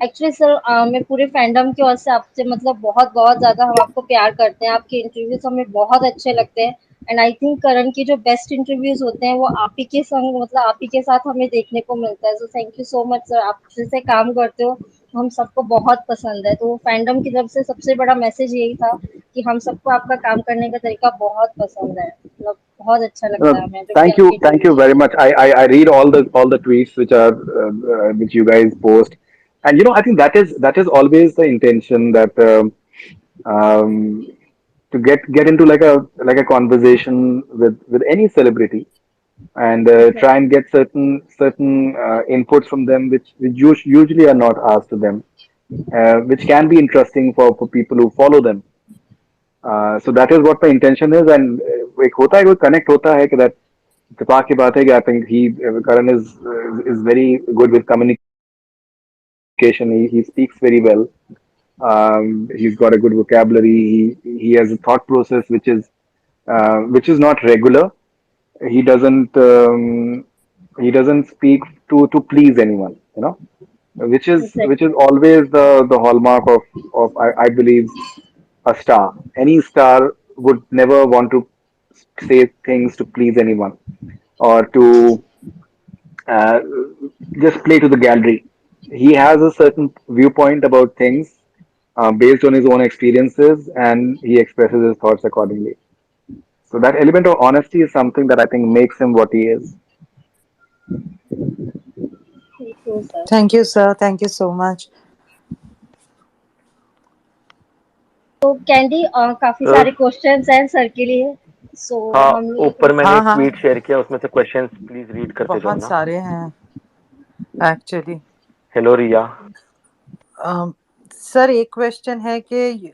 Actually sir मैं पूरे fandom की ओर से आपसे मतलब बहुत बहुत ज़्यादा हम आपको प्यार करते हैं। आपके इंटरव्यूज़ हमें बहुत अच्छे लगते हैं एंड आई थिंक करण के जो बेस्ट इंटरव्यूज़ होते हैं वो आप ही के संग मतलब आप ही के साथ हमें देखने को मिलता है। So thank you so much sir, आप जैसे काम करते हो हम सबको बहुत पसंद है। तो फैंडम की तरफ से सबसे बड़ा मैसेज यही था कि हम सबको आपका काम करने का तरीका बहुत पसंद है। मतलब बहुत अच्छा लगता है हमें जब भी आपके Thank you इंटरव्यूज़ very देखते much. हैं। I read all the tweets which are which you guys post, and I think that is always the intention that um, to get into like a conversation with any celebrity and try and get certain inputs from them which usually are not asked to them, which can be interesting for people who follow them. So that is what my intention is, and एक होता है कोई connect होता है कि that इत्तेफाक की बात है कि I think Karan is very good with communication. He speaks very well. He's got a good vocabulary. He has a thought process which is not regular. He doesn't speak to please anyone, which is exactly. always the hallmark of I believe a star. Any star would never want to say things to please anyone or to uh, just play to the gallery. He has a certain viewpoint about things based on his own experiences, and he expresses his thoughts accordingly. So that element of honesty is something that I think makes him what he is. True sir. Thank you, sir. Thank you so much. तो candy काफी सारे sir questions हैं sir के लिए। सो हाँ, हम लोग ऊपर मैंने हाँ एक हाँ, ट्वीट शेयर किया, उसमें से क्वेश्चंस प्लीज रीड करते जाओ बहुत ना। सारे हैं एक्चुअली। हेलो रिया। सर एक क्वेश्चन है कि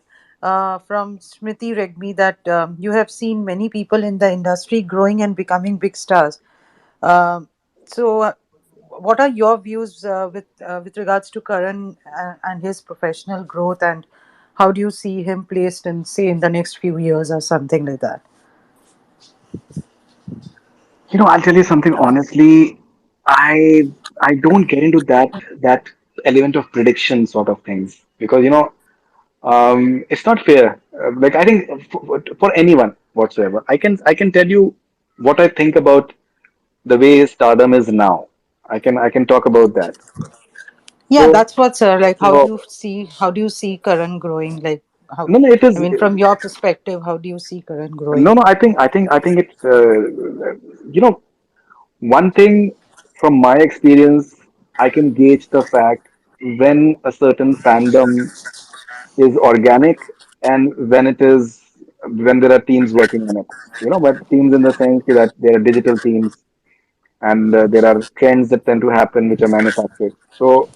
from Smriti Regmi that you have seen many people in the industry growing and becoming big stars. Um, so, what are your views with regards to Karan and his professional growth, and how do you see him placed in, say, in the next few years or something like that? I'll tell you something honestly. I don't get into that element of prediction sort of things because it's not fair. Like I think for anyone whatsoever, I can tell you what I think about the way stardom is now. I can talk about that. Yeah, So that's what, sir. Like, so how do you see Karan growing? Like, how? no, no, it I is. mean, from your perspective, how do you see Karan No, growing? no. I think it's you know one thing from my experience. I can gauge the fact when a certain fandom is organic and when there are teams working on it. But teams in the sense that there are digital teams and there are trends that tend to happen which are manufactured. So,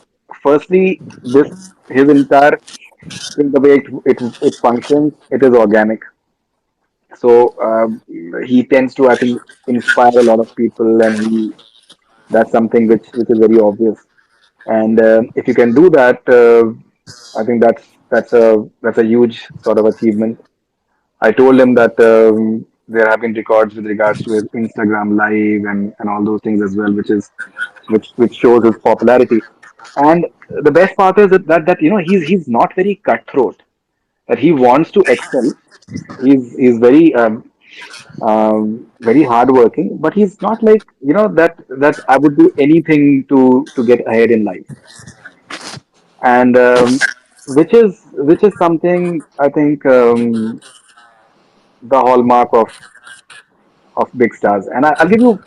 firstly, this his entire thing, the way it functions, it is organic. So he tends to, I think, inspire a lot of people, and that's something which is very obvious. And if you can do that, I think that's a huge sort of achievement. I told him that there have been records with regards to his Instagram live and all those things as well, which shows his popularity. And the best part is that he's not very cutthroat. That he wants to excel. He's very hardworking, but he's not like that I would do anything to get ahead in life, and which is something I think the hallmark of big stars. And I'll give you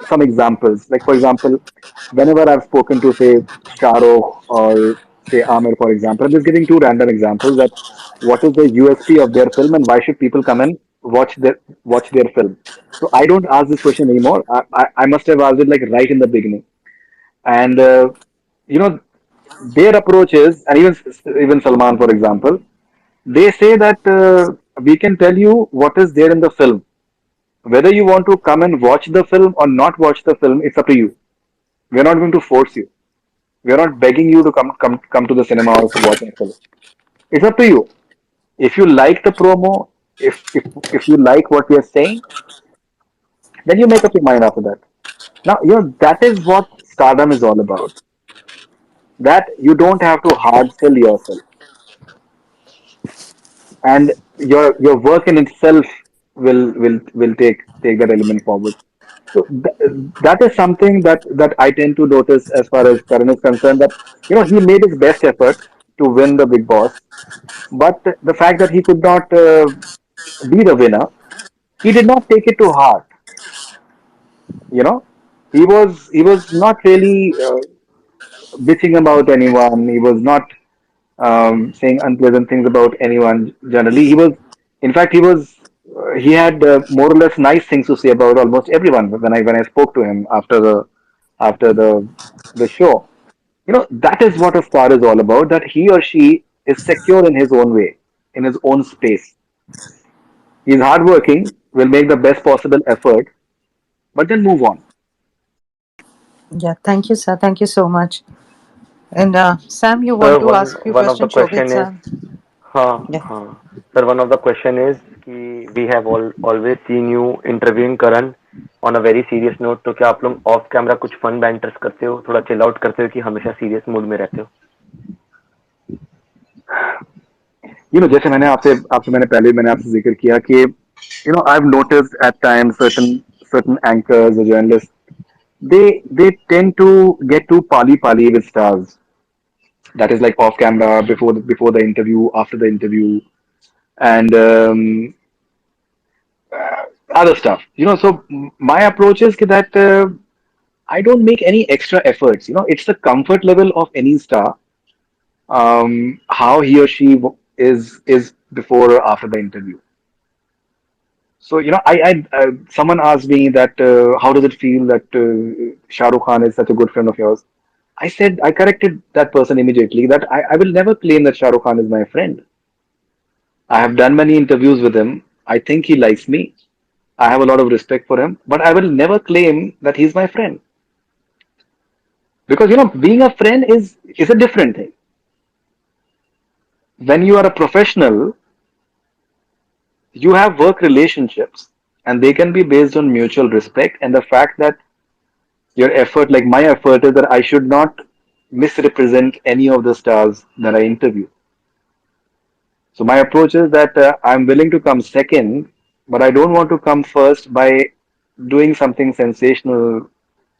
some examples. Like for example, whenever I've spoken to say Shah Rukh or say Amir, for example, I'm just giving two random examples that what is the USP of their film and why should people come and watch their film. So I don't ask this question anymore. I must have asked it like right in the beginning. And you know their approach is, and even Salman, for example, they say that we can tell you what is there in the film. Whether you want to come and watch the film or not watch the film, it's up to you. We are not going to force you. We are not begging you to come to the cinema or to watch a film. It's up to you. If you like the promo, if you like what we are saying, then you make up your mind after that. Now, that is what stardom is all about. that you don't have to hard sell yourself, and your work in itself will take that element forward. So that is something that I tend to notice as far as Karan is concerned. That he made his best effort to win the Big Boss, but the fact that he could not be the winner, he did not take it to heart. You know, he was not really bitching about anyone. He was not saying unpleasant things about anyone. Generally, in fact, he had more or less nice things to say about almost everyone when I spoke to him after the show. That is what a star is all about. That he or she is secure in his own way, in his own space. He's hardworking, will make the best possible effort, but then move on. Yeah, thank you, sir. Thank you so much. And Sam, you want Sir, to one ask few one of the questions? Shobit, question is, Sam. हाँ Yeah. हाँ sir, one of the question is कि we have always seen you interviewing Karan on a very serious note. तो क्या आप लोग of camera कुछ fun banters करते हो, थोड़ा चिल आउट करते हो कि हमेशा सीरियस मूड में रहते हो? जैसे मैंने आपसे आपसे मैंने पहले मैंने आपसे जिक्र किया कि I've noticed at times certain anchors or journalists, they tend to get too pali pali with stars. That is like off camera, before the interview, after the interview, and other stuff. So my approach is that I don't make any extra efforts. It's the comfort level of any star, how he or she is before or after the interview. So someone asked me that how does it feel that Shah Rukh Khan is such a good friend of yours? I said I corrected that person immediately that I will never claim that Shah Rukh Khan is my friend. I have done many interviews with him. I think he likes me. I have a lot of respect for him, but I will never claim that he's my friend because being a friend is a different thing. When you are a professional, you have work relationships, and they can be based on mutual respect and the fact that your effort, like my effort, is that I should not misrepresent any of the stars that I interview. So my approach is that I'm willing to come second, but I don't want to come first by doing something sensational,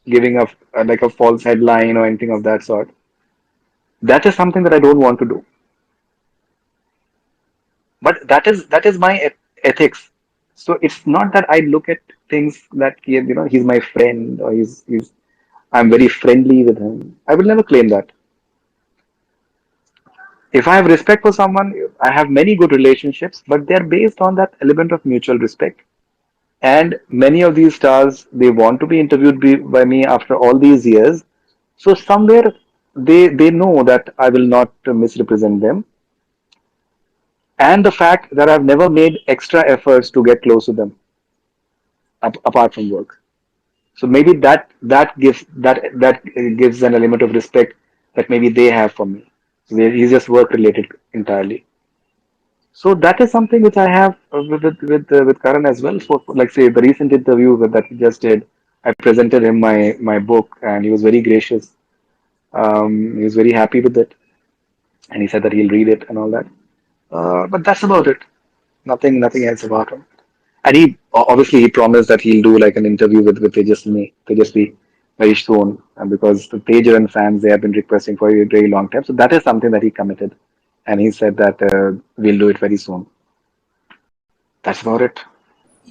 giving like a false headline or anything of that sort. That is something that I don't want to do. But that is my ethics. So it's not that I look at things that he's my friend or he's I'm very friendly with him. I will never claim that. If I have respect for someone, I have many good relationships, but they're based on that element of mutual respect. And many of these stars, they want to be interviewed by me after all these years. So somewhere they know that I will not misrepresent them, and the fact that I've never made extra efforts to get close to them apart from work. So maybe that gives an element of respect that maybe they have for me. So it's just work related entirely. So that is something which I have with Karan as well. So like say the recent interview that we just did, I presented him my book, and he was very gracious. He was very happy with it, and he said that he'll read it and all that. But that's about it. Nothing else about him. And obviously he promised that he'll do like an interview with Tejasvi very soon, and because the Tejas and fans, they have been requesting for a very long time. So that is something that he committed, and he said that we'll do it very soon. That's about it.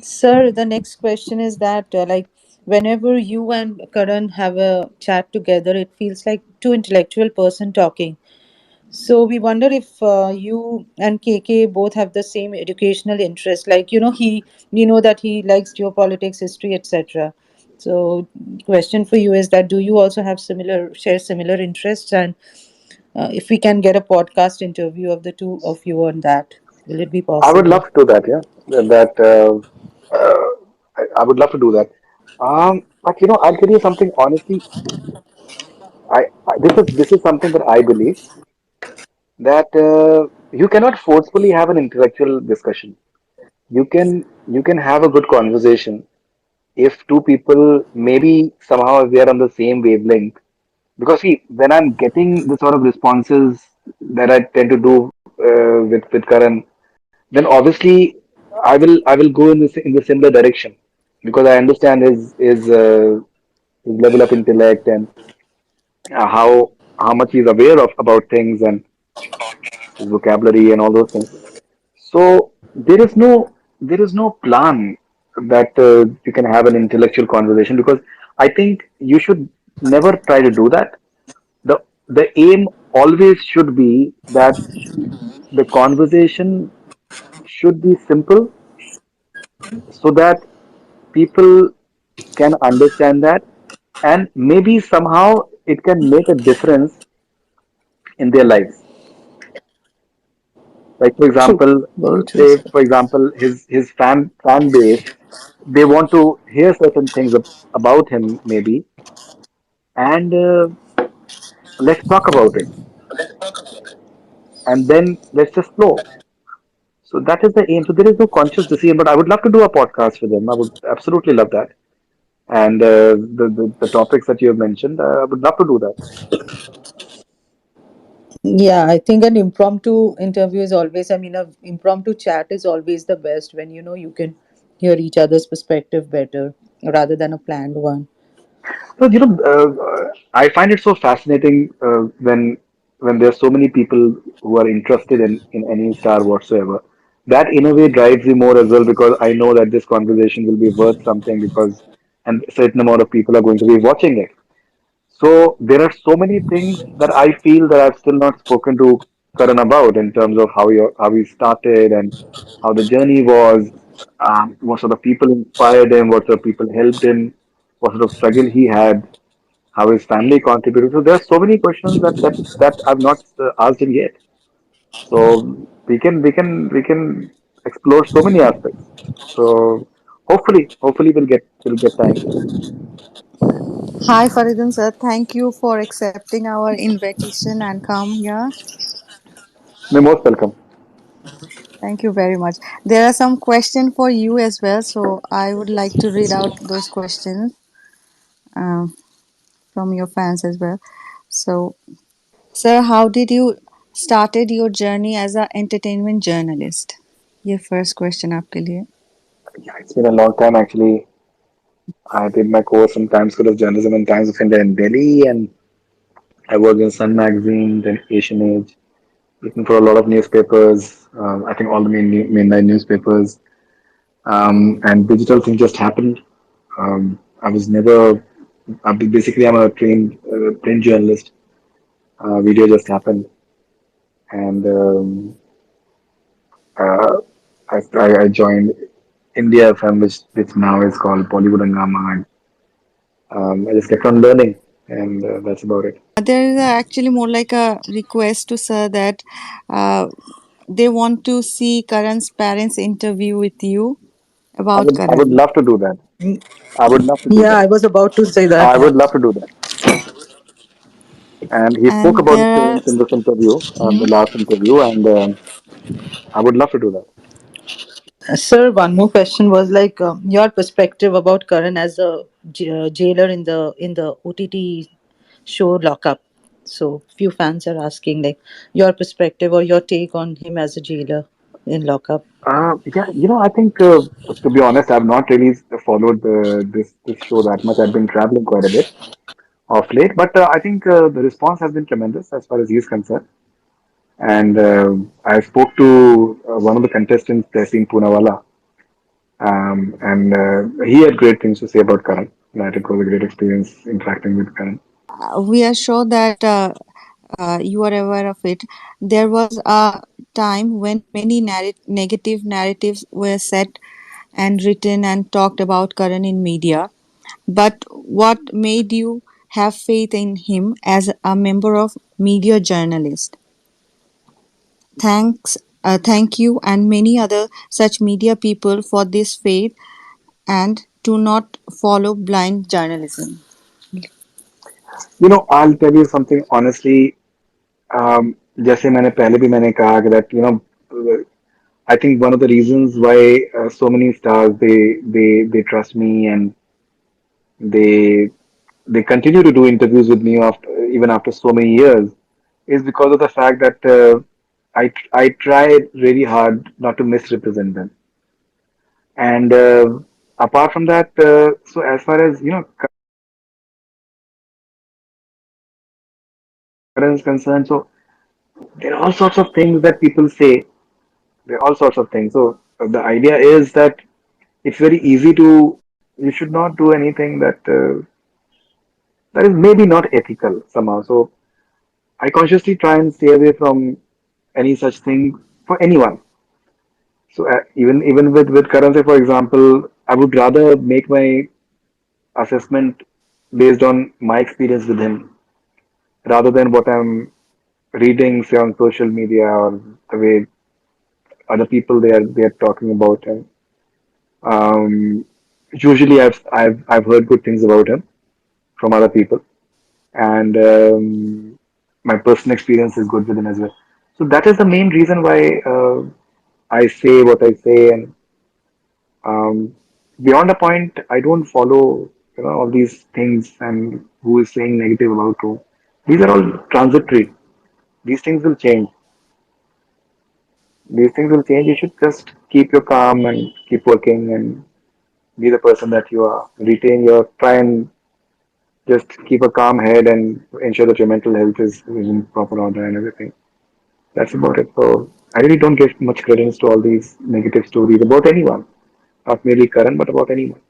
Sir, the next question is that, like, whenever you and Karan have a chat together, it feels like two intellectual person talking. So we wonder if you and KK both have the same educational interest. Like, we know that he likes geopolitics, history, etc. So, question for you is that do you also have share similar interests? And if we can get a podcast interview of the two of you on that, will it be I would possible? love to do that. Yeah, I would love to do that. But I'll tell you something honestly. This is something that I believe that you cannot forcefully have an intellectual discussion. You can have a good conversation if two people maybe somehow they are on the same wavelength. Because see, when I'm getting the sort of responses that I tend to do with Karan, then obviously I will go in the similar direction because I understand his level of intellect and how much he's aware of about things and his vocabulary and all those things. So there is no plan that you can have an intellectual conversation because I think you should never try to do that. The aim always should be that the conversation should be simple so that people can understand that and maybe somehow it can make a difference in their lives. Like for True. example, Very true, say sir. for example his fan base, they want to hear certain things about him maybe, and let's talk about it, and then let's just flow. So that is the aim. So there is no conscious decision, but I would love to do a podcast with him. I would absolutely love that. And the topics that you have mentioned, I would love to do that. Yeah, I think an impromptu interview is always, I mean, a impromptu chat is always the best when you know you can hear each other's perspective better rather than a planned one. So I find it so fascinating when there are so many people who are interested in any star whatsoever. That in a way drives me more as well because I know that this conversation will be worth something because and a certain amount of people are going to be watching it. So there are so many things that I feel that I've still not spoken to Karan about in terms of how he started and how the journey was, what sort of people inspired him, what sort of people helped him, what sort of struggle he had, how his family contributed. So there are so many questions that I've not asked him yet. So we can explore so many aspects. So hopefully we'll get time. Hi Faridoon sir, thank you for accepting our invitation and come here. You're most welcome. Thank you very much. There are some questions for you as well, so I would like to read out those questions um, from your fans as well. So, sir, how did you started your journey as an entertainment journalist? ये first question आपके लिए. Yeah, it's been a long time actually. I did my course from Times School of Journalism and Times of India in Delhi, and I worked in Sun Magazine, then Asian Age, written for a lot of newspapers. I think all the mainline newspapers, and digital thing just happened. I was never. Basically, I'm a trained print journalist. Video just happened, and I joined India FM, which now is called Bollywood and I just kept on learning, and that's about it. There is actually more like a request to sir that uh, they want to see Karan's parents interview with you about I would Karan. love to do that. I would love to do Yeah, that. I was about to say that. I Yeah. would love to do that. And he spoke And about his there are parents in this interview, the last interview, and I would love to do that. Sir, one more question was like your perspective about Karan as a jailer in the OTT show Lockup. So few fans are asking like your perspective or your take on him as a jailer in Lockup. Yeah, I think to be honest, I've not really followed this show that much. I've been traveling quite a bit of late, but I think the response has been tremendous as far as he's concerned. And I spoke to one of the contestants, Tehseen Poonawala, and he had great things to say about Karan. That it was a great experience interacting with Karan. we are sure that you are aware of it. There was a time when many negative narratives were set and written and talked about Karan in media. But what made you have faith in him as a member of media journalist? Thank you, and many other such media people for this faith and to not follow blind journalism. I'll tell you something honestly. जैसे मैंने कहा that I think one of the reasons why so many stars they trust me and they they continue to do interviews with me after even after so many years is because of the fact that I try really hard not to misrepresent them. And apart from that, so as far as Karan is concerned, so there are all sorts of things that people say. There are all sorts of things. So the idea is that it's very easy to. You should not do anything that is maybe not ethical somehow. So I consciously try and stay away from any such thing for anyone. So even with Karan, say for example, I would rather make my assessment based on my experience with him rather than what I'm reading, say on social media or the way other people they are talking about him. Um, Usually, I've heard good things about him from other people, and my personal experience is good with him as well. So that is the main reason why I say what I say, and um, beyond a point, I don't follow all these things and who is saying negative about who. These are all transitory. These things will change. These things will change. You should just keep your calm and keep working and be the person that you are. Retain your try and just keep a calm head and ensure that your mental health is in proper order and everything. That's about it. So I really don't give much credence to all these negative stories about anyone, not merely Karan, but about anyone.